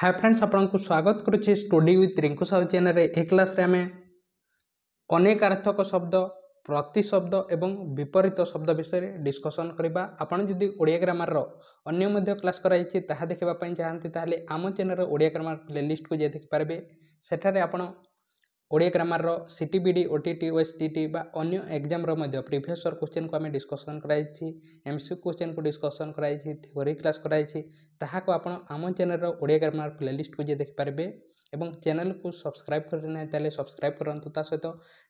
हाय friends आपको स्वागत करुच्चे study with Rinku Sahu channel ए क्लास रे आमे अनेकार्थक शब्द प्रतिशब्द एवं विपरीत शब्द विषय डिस्कसन करबा। आपण जदि ओडिया ग्रामर रो अन्य मध्य क्लास कराइछि ताहा देखिबा पई चाहंती ताहले आम चैनल रो ओडिया ग्रामर प्लेलिस्ट को जे देखि पारबे। सेठारे आपण ओडिया ग्रामर रो सीटीबीडी ओटीटी ओएसटीटी बा अन्य एग्जाम रो मध्य प्रीवियस ईयर क्वेश्चन को आमे डिस्कसन कराइछि, एमसीक्यू क्वेश्चन को डिस्कसन कराइछि, थ्योरी क्लास कराइछि। ताहा को आपण आम चैनल रो ओडिया ग्रामर प्लेलिस्ट को जे देखि पारबे एवं चैनल को सब्सक्राइब करने नहीं ताले सब्सक्राइब करंतु। ता सहित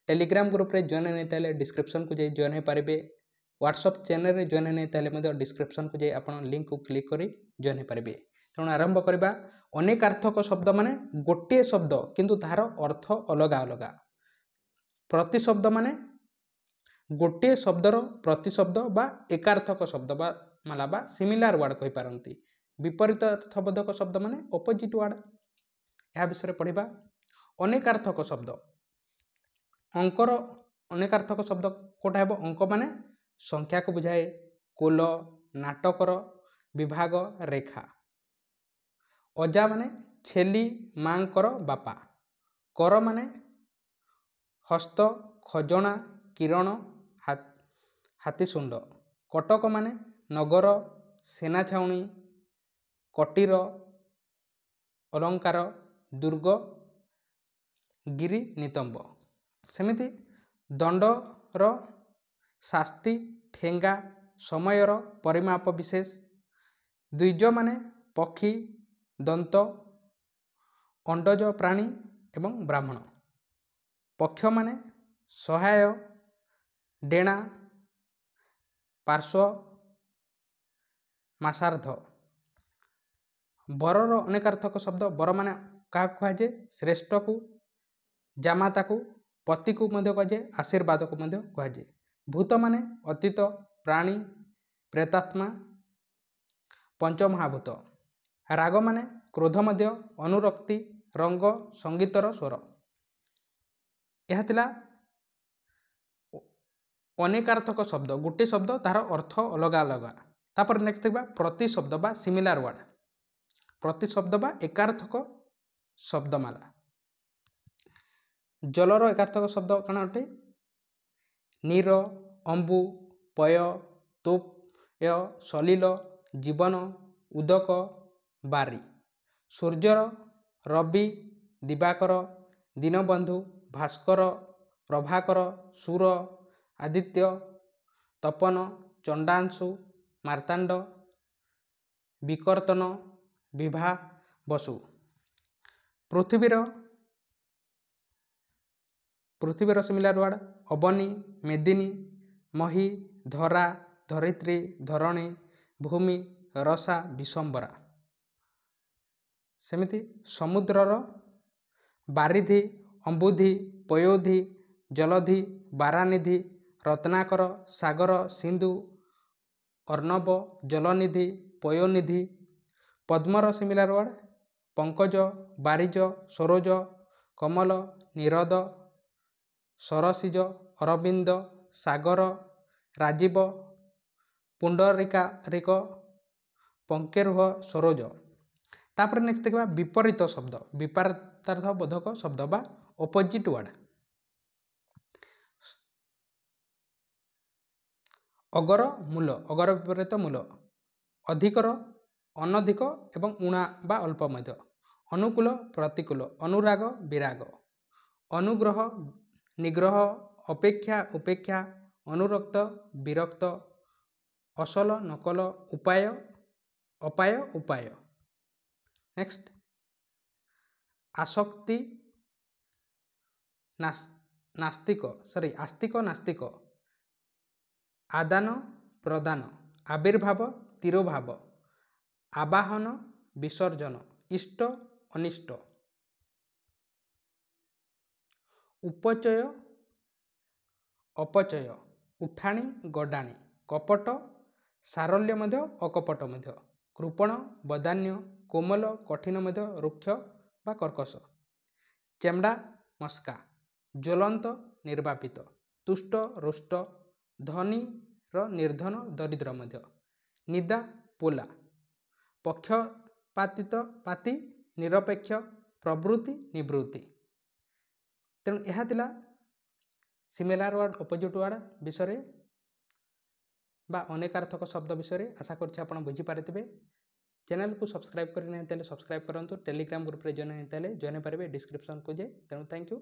टेलीग्राम ग्रुप रे जॉइन नहीं ताले डिस्क्रिप्शन को जे जॉइन हो पारबे। व्हाट्सएप चैनल रे जॉइन नहीं ताले मध्य डिस्क्रिप्शन को जे आपण लिंक को क्लिक करी जॉइन हो पारबे। तेणु आरंभ करबा। अनेकार्थक शब्द माने गोटे शब्द किंतु तार अर्थ अलग अलग। प्रतिशब्द माने गोटे शब्दर प्रतिशब्द बा एकार्थक शब्द बा माला बा सिमिलार वर्ड कहि पारंती। विपरीत अर्थबोधक शब्द माने ऑपोजिट वर्ड। यह विषय पढ़ा। अनेकार्थक शब्द अंकर अनेकार्थक शब्द कोटा है अंक माने संख्या को बुझाए। कुल नाटकर विभाग रेखा। अजा माने छेली मांकर बापा। कर माने हस्त खजना किरण हाथीसुंड। कटक माने नगर सेना छाउणी कटीर अलंकार दुर्ग गिरी नितंब। सेमिति दंडर शास्ति ठेंगा समयर परिमाप विशेष। द्विज माने पक्षी दंत अंडज प्राणी एवं ब्राह्मण। पक्ष माने सहाय डेणा पार्श्व मासार्ध। बरर अनेकार्थक शब्द बर माने क्या कहुए श्रेष्ठ को जामाता को पति को कहुए आशीर्वाद को कहुए। भूत माने अतीत प्राणी प्रेतात्मा पंचमहाभूत। राग माने क्रोध मध्य अनुरक्ति रंग संगीतर स्वर। यह थिला अनेकार्थक शब्द गोटे शब्द तार अर्थ अलग अलग। तापर नेक्स्ट देखा प्रतिशब्द बा सिमिलार वर्ड। प्रतिशब्द बा एकार्थक शब्दमाला। जलर एकार्थक शब्द कण अटे नीर अंबु पय तोय सलिल जीवन उदक बारी। सूर्यर रवि दिवाकर दीनबंधु भास्कर प्रभाकर सूर आदित्य तपन चंडांशु मार्तांड विकर्तन विभा बसु। पृथ्वीर सिमिलार वर्ड अवनी मेदिनी मही धरा धरित्री धरणी भूमि रसा विशंबरा। सेमिति समुद्रर बारिधि अंबुधि पयोधि जलधि बारानिधि रत्नाकर सागर सिंधु अर्णव जलनिधि पयोनिधि। पद्मर सिमिलार वर्ड पंकज बारिज सरोज कमल निरद सरसिज अरविंद सागर राजीव पुंडरिकारिक पंकेरुह सरोज। तापर नेक्स्ट देखा विपरीत शब्द विपरीतार्थबोधक शब्द बा ऑपोजिट वर्ड। अगर मूल अगर विपरीत मूल। अधिकर अनधिक एवं ऊणा बा अल्प मध्य। अनुकूल प्रतिकूल अनुराग विराग। अनुग्रह निग्रह अपेक्षा उपेक्षा अनुरक्त विरक्त असल नकल उपाय अपाय उपाय। नेक्स्ट आसक्ति नास्तिक आस्तिक नास्तिक। आदान प्रदान आविर्भाव तिरोभाव आवाहन विसर्जन इष्ट अनिष्ट। उपचय अपचय उठाणी गडाणी। कपट सारल्य मध्य अकपट मध्य। कृपण बदान्य कोमल कठिन मध्य रुक्ष बा कर्कश। चेमड़ा मस्का ज्वलंत निर्वापित। तुष्ट रुष्ट धनी निर्धन दरिद्र मध्य। निदा पोला पक्षपातित पाति निरपेक्ष प्रवृत्ति निवृत्ति। तेणु यह थिला सिमिलार वर्ड अपोजिट वर्ड विषय बा अनेकार्थक शब्द विषय। आशा करछि आपण बुझी पारिथिबे। चैनल को सब्सक्राइब करने सब्सक्राइब करंतु। टेलीग्राम ग्रुप रे जॉइन होते जॉइन पारे डिस्क्रिप्शन को जाए। तेणु थैंक यू।